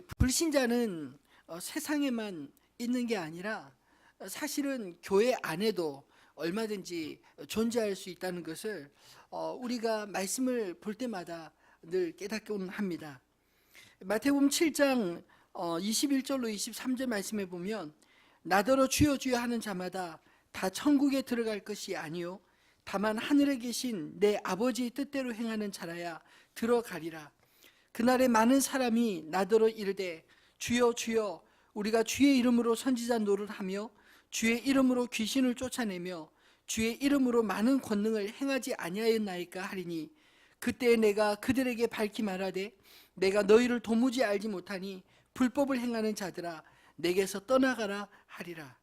불신자는 세상에만 있는 게 아니라 사실은 교회 안에도 얼마든지 존재할 수 있다는 것을 우리가 말씀을 볼 때마다 늘 깨닫곤 합니다. 마태복음 7장 21절로 23절 말씀에 보면 나더러 주여 주여 하는 자마다 다 천국에 들어갈 것이 아니요 다만 하늘에 계신 내 아버지의 뜻대로 행하는 자라야 들어가리라. 그날에 많은 사람이 나더러 이르되 주여 주여 우리가 주의 이름으로 선지자 노릇하며 주의 이름으로 귀신을 쫓아내며 주의 이름으로 많은 권능을 행하지 아니하였나이까 하리니 그때 내가 그들에게 밝히 말하되 내가 너희를 도무지 알지 못하니 불법을 행하는 자들아 내게서 떠나가라 하리라.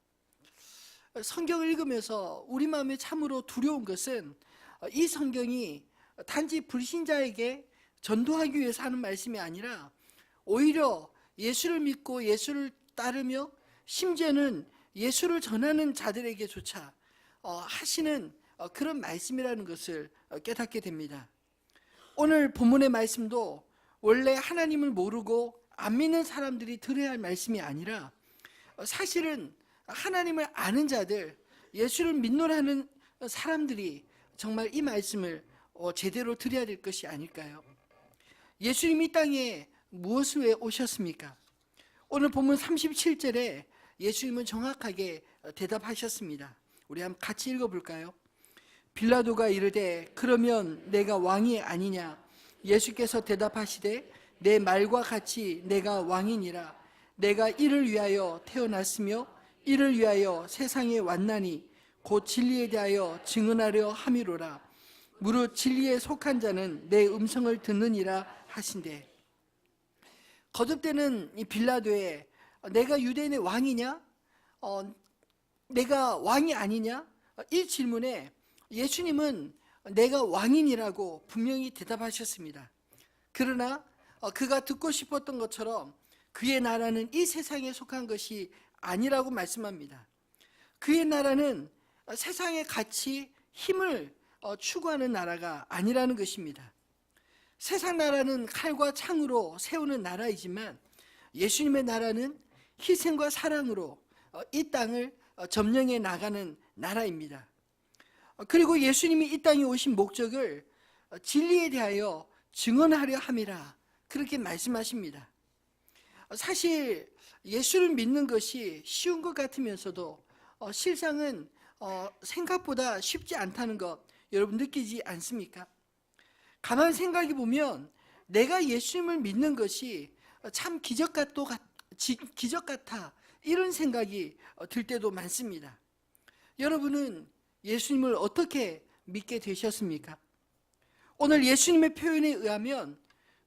성경을 읽으면서 우리 마음에 참으로 두려운 것은 이 성경이 단지 불신자에게 전도하기 위해서 하는 말씀이 아니라 오히려 예수를 믿고 예수를 따르며 심지어는 예수를 전하는 자들에게조차 하시는 그런 말씀이라는 것을 깨닫게 됩니다. 오늘 본문의 말씀도 원래 하나님을 모르고 안 믿는 사람들이 들어야 할 말씀이 아니라 사실은 하나님을 아는 자들, 예수를 믿노라는 사람들이 정말 이 말씀을 제대로 들어야 될 것이 아닐까요? 예수님이 이 땅에 무엇을 위해 오셨습니까? 오늘 본문 37절에 예수님은 정확하게 대답하셨습니다. 우리 한번 같이 읽어볼까요? 빌라도가 이르되 그러면 내가 왕이 아니냐? 예수께서 대답하시되 내 말과 같이 내가 왕이니라. 내가 이를 위하여 태어났으며 이를 위하여 세상에 왔나니 곧 진리에 대하여 증언하려 함이로라. 무릇 진리에 속한 자는 내 음성을 듣느니라 하신대. 거듭되는 이 빌라도에 내가 유대인의 왕이냐? 내가 왕이 아니냐? 이 질문에 예수님은 내가 왕인이라고 분명히 대답하셨습니다. 그러나 그가 듣고 싶었던 것처럼 그의 나라는 이 세상에 속한 것이 아니라고 말씀합니다. 그의 나라는 세상의 가치, 힘을 추구하는 나라가 아니라는 것입니다. 세상 나라는 칼과 창으로 세우는 나라이지만 예수님의 나라는 희생과 사랑으로 이 땅을 점령해 나가는 나라입니다. 그리고 예수님이 이 땅에 오신 목적을 진리에 대하여 증언하려 함이라 그렇게 말씀하십니다. 사실 예수를 믿는 것이 쉬운 것 같으면서도 실상은 생각보다 쉽지 않다는 것 여러분 느끼지 않습니까? 가만 생각해 보면 내가 예수님을 믿는 것이 참 기적 같아 이런 생각이 들 때도 많습니다. 여러분은 예수님을 어떻게 믿게 되셨습니까? 오늘 예수님의 표현에 의하면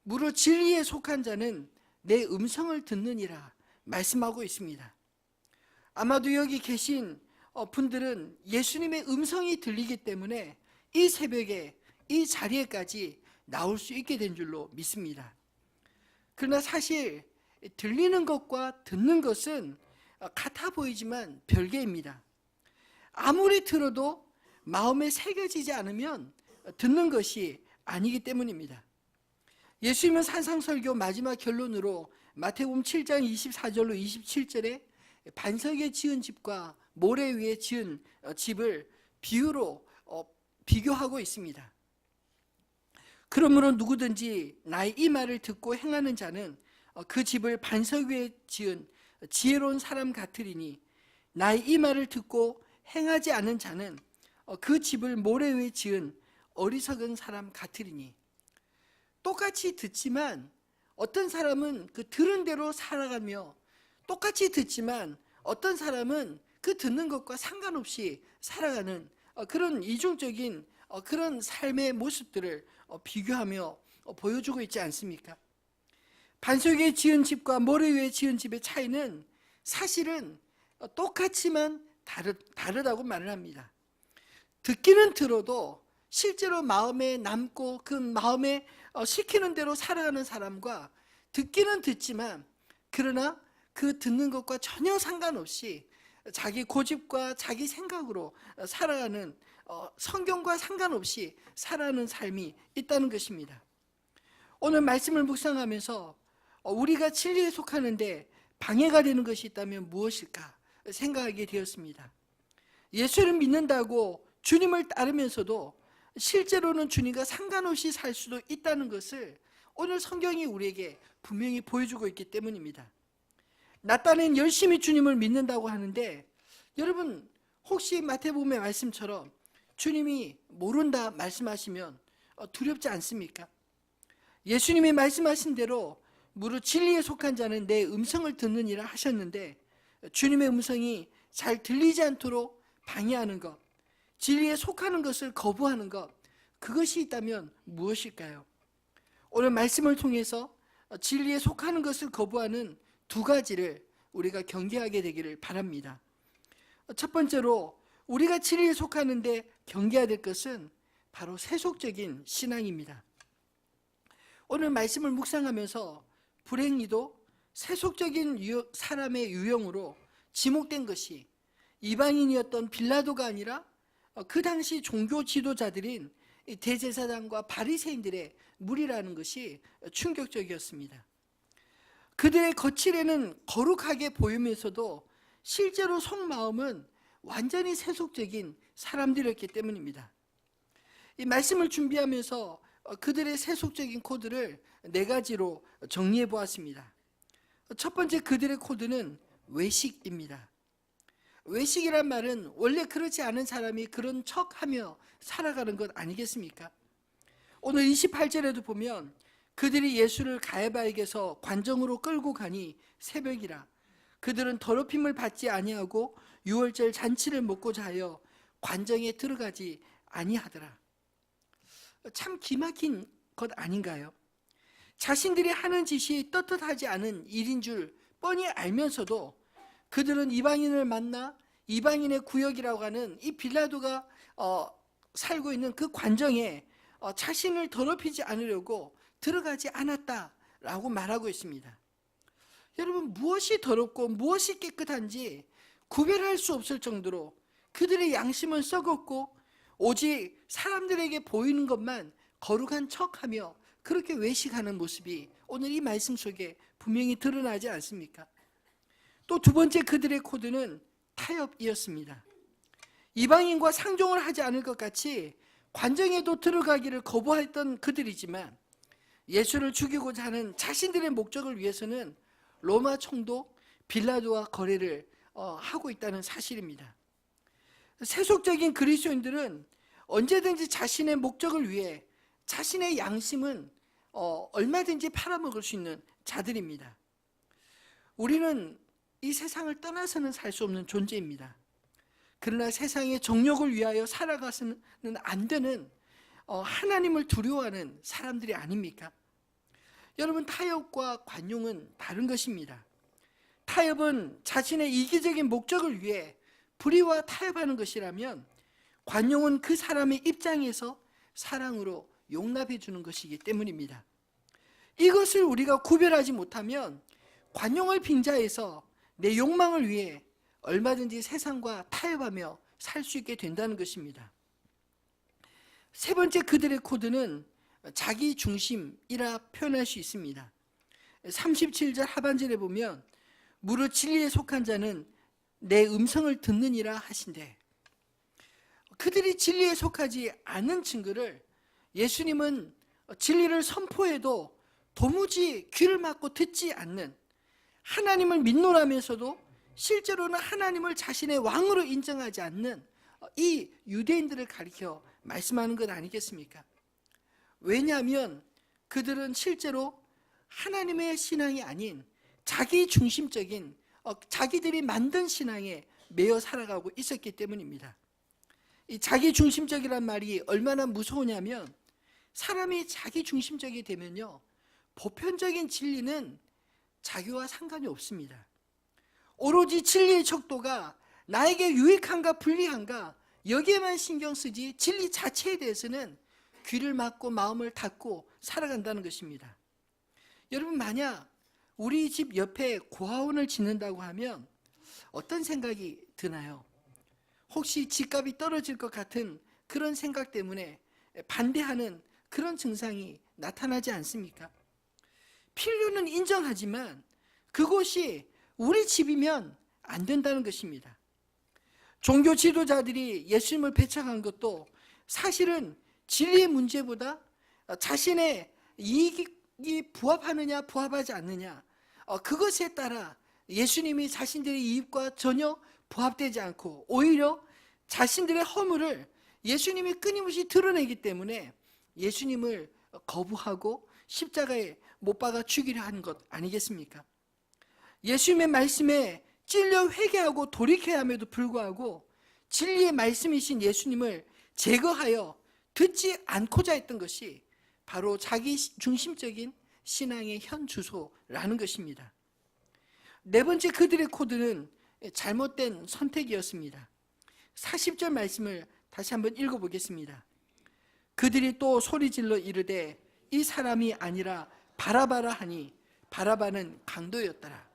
무릇 진리에 속한 자는 내 음성을 듣느니라 말씀하고 있습니다. 아마도 여기 계신 분들은 예수님의 음성이 들리기 때문에 이 새벽에 이 자리에까지 나올 수 있게 된 줄로 믿습니다. 그러나 사실 들리는 것과 듣는 것은 같아 보이지만 별개입니다. 아무리 들어도 마음에 새겨지지 않으면 듣는 것이 아니기 때문입니다. 예수님은 산상설교 마지막 결론으로 마태복음 7장 24절로 27절에 반석에 지은 집과 모래 위에 지은 집을 비유로 비교하고 있습니다. 그러므로 누구든지 나의 이 말을 듣고 행하는 자는 그 집을 반석 위에 지은 지혜로운 사람 같으리니 나의 이 말을 듣고 행하지 않은 자는 그 집을 모래 위에 지은 어리석은 사람 같으리니. 똑같이 듣지만 어떤 사람은 그 들은 대로 살아가며 똑같이 듣지만 어떤 사람은 그 듣는 것과 상관없이 살아가는 그런 이중적인 그런 삶의 모습들을 비교하며 보여주고 있지 않습니까? 반석 위에 지은 집과 모래 위에 지은 집의 차이는 사실은 똑같지만 다르다고 말을 합니다. 듣기는 들어도 실제로 마음에 남고 그 마음에 시키는 대로 살아가는 사람과 듣기는 듣지만 그러나 그 듣는 것과 전혀 상관없이 자기 고집과 자기 생각으로 살아가는 성경과 상관없이 살아가는 삶이 있다는 것입니다. 오늘 말씀을 묵상하면서 우리가 진리에 속하는데 방해가 되는 것이 있다면 무엇일까 생각하게 되었습니다. 예수를 믿는다고 주님을 따르면서도 실제로는 주님과 상관없이 살 수도 있다는 것을 오늘 성경이 우리에게 분명히 보여주고 있기 때문입니다. 나 딴엔 열심히 주님을 믿는다고 하는데, 여러분 혹시 마태복음의 말씀처럼 주님이 모른다 말씀하시면 두렵지 않습니까? 예수님이 말씀하신 대로 무릇 진리에 속한 자는 내 음성을 듣느니라 하셨는데, 주님의 음성이 잘 들리지 않도록 방해하는 것, 진리에 속하는 것을 거부하는 것, 그것이 있다면 무엇일까요? 오늘 말씀을 통해서 진리에 속하는 것을 거부하는 두 가지를 우리가 경계하게 되기를 바랍니다. 첫 번째로 우리가 진리에 속하는데 경계해야 될 것은 바로 세속적인 신앙입니다. 오늘 말씀을 묵상하면서 불행히도 세속적인 사람의 유형으로 지목된 것이 이방인이었던 빌라도가 아니라 그 당시 종교 지도자들인 대제사장과 바리새인들의 무리라는 것이 충격적이었습니다. 그들의 거칠에는 거룩하게 보이면서도 실제로 속마음은 완전히 세속적인 사람들이었기 때문입니다. 이 말씀을 준비하면서 그들의 세속적인 코드를 네 가지로 정리해 보았습니다. 첫 번째, 그들의 코드는 외식입니다. 외식이란 말은 원래 그렇지 않은 사람이 그런 척하며 살아가는 것 아니겠습니까? 오늘 28절에도 보면 그들이 예수를 가야바에게서 관정으로 끌고 가니 새벽이라 그들은 더럽힘을 받지 아니하고 유월절 잔치를 먹고자 하여 관정에 들어가지 아니하더라. 참 기막힌 것 아닌가요? 자신들이 하는 짓이 떳떳하지 않은 일인 줄 뻔히 알면서도 그들은 이방인을 만나 이방인의 구역이라고 하는 이 빌라도가 살고 있는 그 관정에 자신을 더럽히지 않으려고 들어가지 않았다라고 말하고 있습니다. 여러분, 무엇이 더럽고 무엇이 깨끗한지 구별할 수 없을 정도로 그들의 양심은 썩었고 오직 사람들에게 보이는 것만 거룩한 척하며 그렇게 외식하는 모습이 오늘 이 말씀 속에 분명히 드러나지 않습니까? 또 두 번째, 그들의 코드는 타협이었습니다. 이방인과 상종을 하지 않을 것 같이 관정에도 들어가기를 거부했던 그들이지만 예수를 죽이고자 하는 자신들의 목적을 위해서는 로마 총독 빌라도와 거래를 하고 있다는 사실입니다. 세속적인 그리스도인들은 언제든지 자신의 목적을 위해 자신의 양심은 얼마든지 팔아먹을 수 있는 자들입니다. 우리는 이 세상을 떠나서는 살 수 없는 존재입니다. 그러나 세상의 정욕을 위하여 살아가서는 안 되는 하나님을 두려워하는 사람들이 아닙니까? 여러분, 타협과 관용은 다른 것입니다. 타협은 자신의 이기적인 목적을 위해 불의와 타협하는 것이라면, 관용은 그 사람의 입장에서 사랑으로 용납해 주는 것이기 때문입니다. 이것을 우리가 구별하지 못하면 관용을 빙자해서 내 욕망을 위해 얼마든지 세상과 타협하며 살 수 있게 된다는 것입니다. 세 번째, 그들의 코드는 자기 중심이라 표현할 수 있습니다. 37절 하반절에 보면 무릇 진리에 속한 자는 내 음성을 듣느니라 하신대, 그들이 진리에 속하지 않은 증거를 예수님은 진리를 선포해도 도무지 귀를 막고 듣지 않는, 하나님을 믿노라면서도 실제로는 하나님을 자신의 왕으로 인정하지 않는 이 유대인들을 가리켜 말씀하는 것 아니겠습니까? 왜냐하면 그들은 실제로 하나님의 신앙이 아닌 자기 중심적인 자기들이 만든 신앙에 매여 살아가고 있었기 때문입니다. 이 자기 중심적이란 말이 얼마나 무서우냐면, 사람이 자기 중심적이 되면요, 보편적인 진리는 자기와 상관이 없습니다. 오로지 진리의 척도가 나에게 유익한가 불리한가 여기에만 신경 쓰지 진리 자체에 대해서는 귀를 막고 마음을 닫고 살아간다는 것입니다. 여러분, 만약 우리 집 옆에 고아원을 짓는다고 하면 어떤 생각이 드나요? 혹시 집값이 떨어질 것 같은 그런 생각 때문에 반대하는 그런 증상이 나타나지 않습니까? 필요는 인정하지만 그곳이 우리 집이면 안 된다는 것입니다. 종교 지도자들이 예수님을 배척한 것도 사실은 진리의 문제보다 자신의 이익이 부합하느냐 부합하지 않느냐, 그것에 따라 예수님이 자신들의 이익과 전혀 부합되지 않고 오히려 자신들의 허물을 예수님이 끊임없이 드러내기 때문에 예수님을 거부하고 십자가에 못 박아 죽이려 하는 것 아니겠습니까? 예수님의 말씀에 찔려 회개하고 돌이켜야 함에도 불구하고 진리의 말씀이신 예수님을 제거하여 듣지 않고자 했던 것이 바로 자기 중심적인 신앙의 현 주소라는 것입니다. 네 번째 그들의 코드는 잘못된 선택이었습니다. 40절 말씀을 다시 한번 읽어보겠습니다. 그들이 또 소리질러 이르되 이 사람이 아니라 바라바라 하니 바라바는 강도였더라.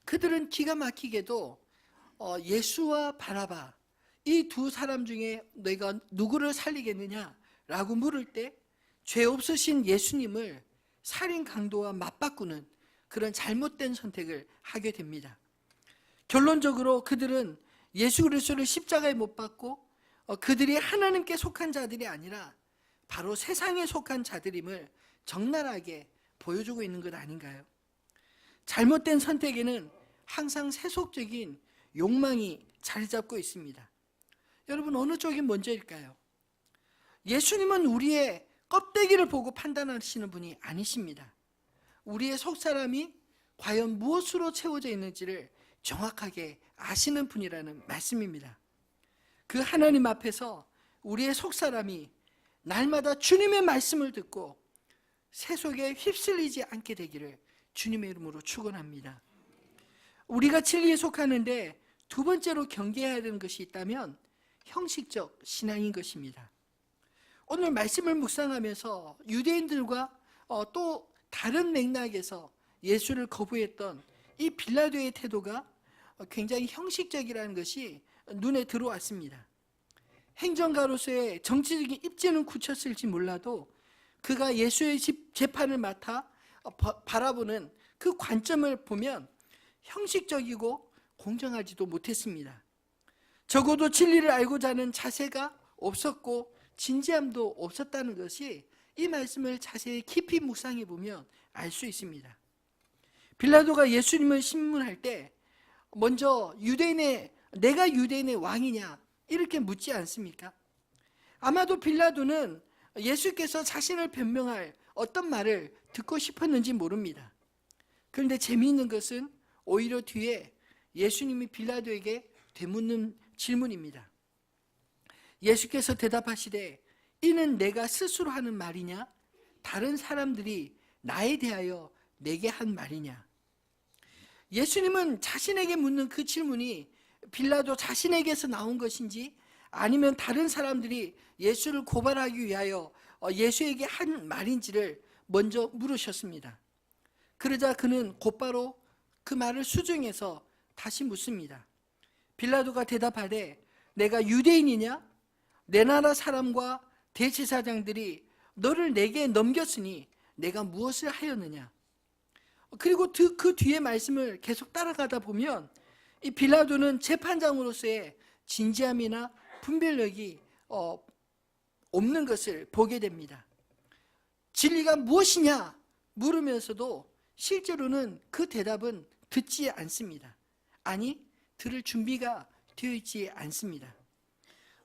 그들은 기가 막히게도 예수와 바라바 이 두 사람 중에 내가 누구를 살리겠느냐라고 물을 때 죄 없으신 예수님을 살인 강도와 맞바꾸는 그런 잘못된 선택을 하게 됩니다. 결론적으로 그들은 예수 그리스도를 십자가에 못 박고 그들이 하나님께 속한 자들이 아니라 바로 세상에 속한 자들임을 적나라하게 보여주고 있는 것 아닌가요? 잘못된 선택에는 항상 세속적인 욕망이 자리 잡고 있습니다. 여러분, 어느 쪽이 먼저일까요? 예수님은 우리의 껍데기를 보고 판단하시는 분이 아니십니다. 우리의 속사람이 과연 무엇으로 채워져 있는지를 정확하게 아시는 분이라는 말씀입니다. 그 하나님 앞에서 우리의 속사람이 날마다 주님의 말씀을 듣고 세속에 휩쓸리지 않게 되기를 주님의 이름으로 축원합니다. 우리가 진리에 속하는데 두 번째로 경계해야 되는 것이 있다면 형식적 신앙인 것입니다. 오늘 말씀을 묵상하면서 유대인들과 또 다른 맥락에서 예수를 거부했던 이 빌라도의 태도가 굉장히 형식적이라는 것이 눈에 들어왔습니다. 행정가로서의 정치적인 입지는 굳혔을지 몰라도 그가 예수의 재판을 맡아 바라보는 그 관점을 보면 형식적이고 공정하지도 못했습니다. 적어도 진리를 알고자 하는 자세가 없었고 진지함도 없었다는 것이 이 말씀을 자세히 깊이 묵상해 보면 알 수 있습니다. 빌라도가 예수님을 신문할 때 먼저 내가 유대인의 왕이냐 이렇게 묻지 않습니까? 아마도 빌라도는 예수께서 자신을 변명할 어떤 말을 듣고 싶었는지 모릅니다. 그런데 재미있는 것은 오히려 뒤에 예수님이 빌라도에게 되묻는 질문입니다. 예수께서 대답하시되 이는 내가 스스로 하는 말이냐 다른 사람들이 나에 대하여 내게 한 말이냐. 예수님은 자신에게 묻는 그 질문이 빌라도 자신에게서 나온 것인지 아니면 다른 사람들이 예수를 고발하기 위하여 예수에게 한 말인지를 먼저 물으셨습니다. 그러자 그는 곧바로 그 말을 수정해서 다시 묻습니다. 빌라도가 대답하되 내가 유대인이냐? 내 나라 사람과 대제사장들이 너를 내게 넘겼으니 내가 무엇을 하였느냐? 그리고 그 뒤에 말씀을 계속 따라가다 보면 이 빌라도는 재판장으로서의 진지함이나 분별력이 없는 것을 보게 됩니다. 진리가 무엇이냐 물으면서도 실제로는 그 대답은 듣지 않습니다. 아니, 들을 준비가 되어 있지 않습니다.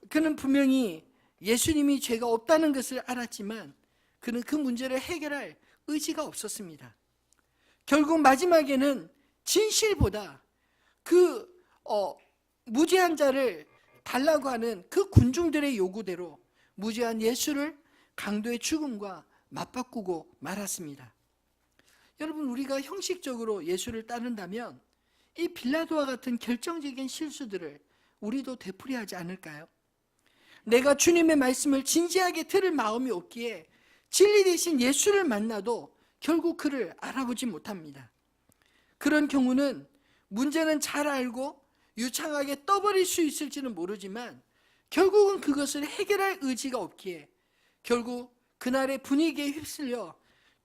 그는 분명히 예수님이 죄가 없다는 것을 알았지만 그는 그 문제를 해결할 의지가 없었습니다. 결국 마지막에는 진실보다 그 무죄한 자를 달라고 하는 그 군중들의 요구대로 무죄한 예수를 강도의 죽음과 맞바꾸고 말았습니다. 여러분, 우리가 형식적으로 예수를 따른다면 이 빌라도와 같은 결정적인 실수들을 우리도 되풀이하지 않을까요? 내가 주님의 말씀을 진지하게 들을 마음이 없기에 진리 대신 예수를 만나도 결국 그를 알아보지 못합니다. 그런 경우는 문제는 잘 알고 유창하게 떠버릴 수 있을지는 모르지만 결국은 그것을 해결할 의지가 없기에 결국 그날의 분위기에 휩쓸려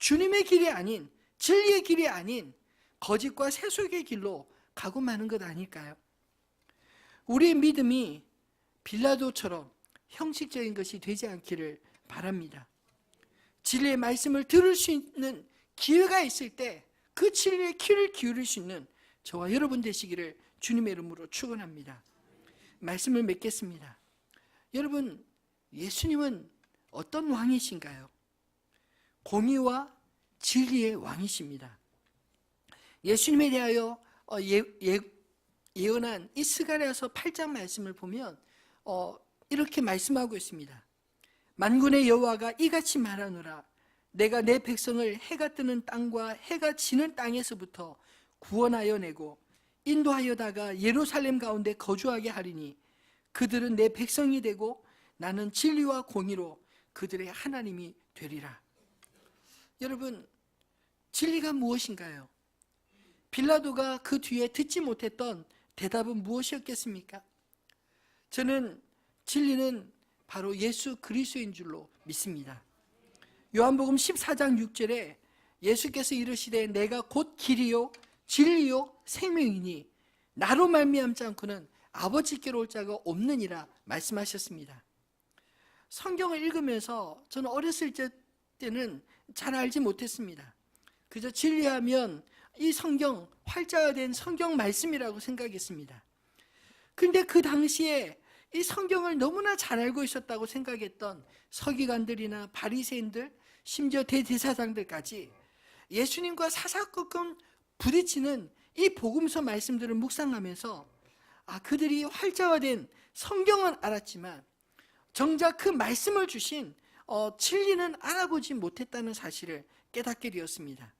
주님의 길이 아닌, 진리의 길이 아닌 거짓과 세속의 길로 가고 마는 것 아닐까요? 우리의 믿음이 빌라도처럼 형식적인 것이 되지 않기를 바랍니다. 진리의 말씀을 들을 수 있는 기회가 있을 때 그 진리의 귀를 기울일 수 있는 저와 여러분 되시기를 주님의 이름으로 축원합니다. 말씀을 맺겠습니다. 여러분, 예수님은 어떤 왕이신가요? 공의와 진리의 왕이십니다. 예수님에 대하여 예언한 이 스가랴서 8장 말씀을 보면 이렇게 말씀하고 있습니다. 만군의 여호와가 이같이 말하노라. 내가 내 백성을 해가 뜨는 땅과 해가 지는 땅에서부터 구원하여 내고 인도하여다가 예루살렘 가운데 거주하게 하리니 그들은 내 백성이 되고 나는 진리와 공의로 그들의 하나님이 되리라. 여러분, 진리가 무엇인가요? 빌라도가 그 뒤에 듣지 못했던 대답은 무엇이었겠습니까? 저는 진리는 바로 예수 그리스도인 줄로 믿습니다. 요한복음 14장 6절에 예수께서 이르시되 내가 곧 길이요 진리요 생명이니 나로 말미암지 않고는 아버지께로 올 자가 없느니라 말씀하셨습니다. 성경을 읽으면서 저는 어렸을 때는 잘 알지 못했습니다. 그저 진리하면 이 성경, 활자화된 성경 말씀이라고 생각했습니다. 그런데 그 당시에 이 성경을 너무나 잘 알고 있었다고 생각했던 서기관들이나 바리새인들, 심지어 대제사장들까지 예수님과 사사건건 부딪히는 이 복음서 말씀들을 묵상하면서 그들이 활자화된 성경은 알았지만 정작 그 말씀을 주신 진리는 알아보지 못했다는 사실을 깨닫게 되었습니다.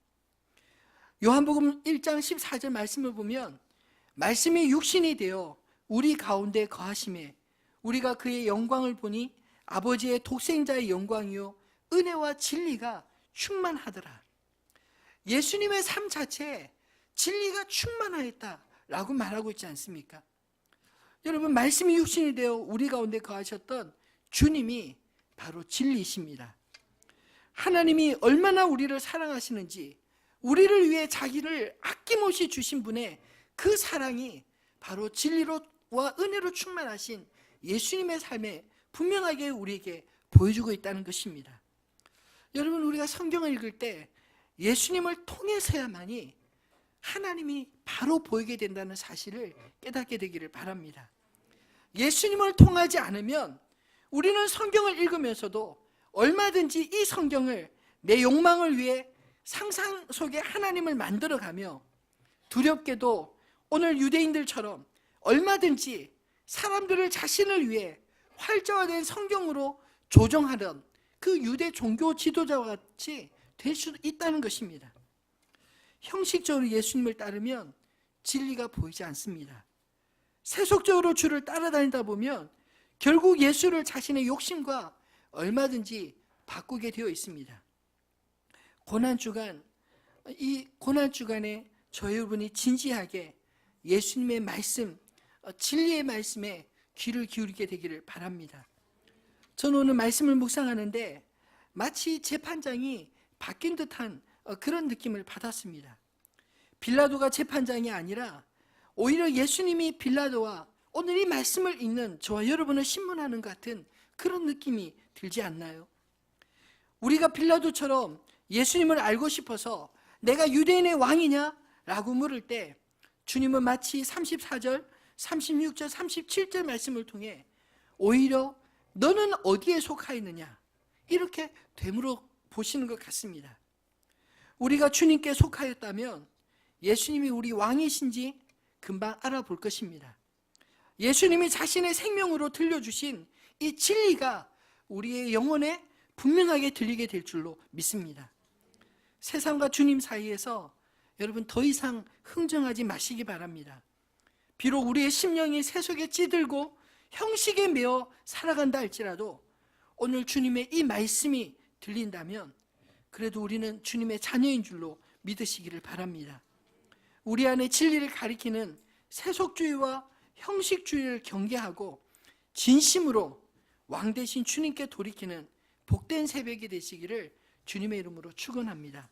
요한복음 1장 14절 말씀을 보면 말씀이 육신이 되어 우리 가운데 거하심에 우리가 그의 영광을 보니 아버지의 독생자의 영광이요 은혜와 진리가 충만하더라. 예수님의 삶 자체에 진리가 충만하였다라고 말하고 있지 않습니까? 여러분, 말씀이 육신이 되어 우리 가운데 거하셨던 주님이 바로 진리이십니다. 하나님이 얼마나 우리를 사랑하시는지, 우리를 위해 자기를 아낌없이 주신 분의 그 사랑이 바로 진리로와 은혜로 충만하신 예수님의 삶에 분명하게 우리에게 보여주고 있다는 것입니다. 여러분, 우리가 성경을 읽을 때 예수님을 통해서야만이 하나님이 바로 보이게 된다는 사실을 깨닫게 되기를 바랍니다. 예수님을 통하지 않으면 우리는 성경을 읽으면서도 얼마든지 이 성경을 내 욕망을 위해 상상 속에 하나님을 만들어가며 두렵게도 오늘 유대인들처럼 얼마든지 사람들을 자신을 위해 활자화된 성경으로 조정하던 그 유대 종교 지도자와 같이 될 수 있다는 것입니다. 형식적으로 예수님을 따르면 진리가 보이지 않습니다. 세속적으로 주를 따라다니다 보면 결국 예수를 자신의 욕심과 얼마든지 바꾸게 되어 있습니다. 고난주간, 이 고난주간에 저 여러분이 진지하게 예수님의 말씀, 진리의 말씀에 귀를 기울이게 되기를 바랍니다. 저는 오늘 말씀을 묵상하는데 마치 재판장이 바뀐 듯한 그런 느낌을 받았습니다. 빌라도가 재판장이 아니라 오히려 예수님이 빌라도와 오늘 이 말씀을 읽는 저와 여러분을 신문하는 것 같은 그런 느낌이 들지 않나요? 우리가 빌라도처럼 예수님을 알고 싶어서 내가 유대인의 왕이냐? 라고 물을 때 주님은 마치 34절, 36절, 37절 말씀을 통해 오히려 너는 어디에 속하였느냐? 이렇게 되물어 보시는 것 같습니다. 우리가 주님께 속하였다면 예수님이 우리 왕이신지 금방 알아볼 것입니다. 예수님이 자신의 생명으로 들려주신 이 진리가 우리의 영혼에 분명하게 들리게 될 줄로 믿습니다. 세상과 주님 사이에서 여러분 더 이상 흥정하지 마시기 바랍니다. 비록 우리의 심령이 세속에 찌들고 형식에 매어 살아간다 할지라도 오늘 주님의 이 말씀이 들린다면 그래도 우리는 주님의 자녀인 줄로 믿으시기를 바랍니다. 우리 안에 진리를 가리키는 세속주의와 형식주의를 경계하고 진심으로 왕 대신 주님께 돌이키는 복된 새벽이 되시기를 주님의 이름으로 축원합니다.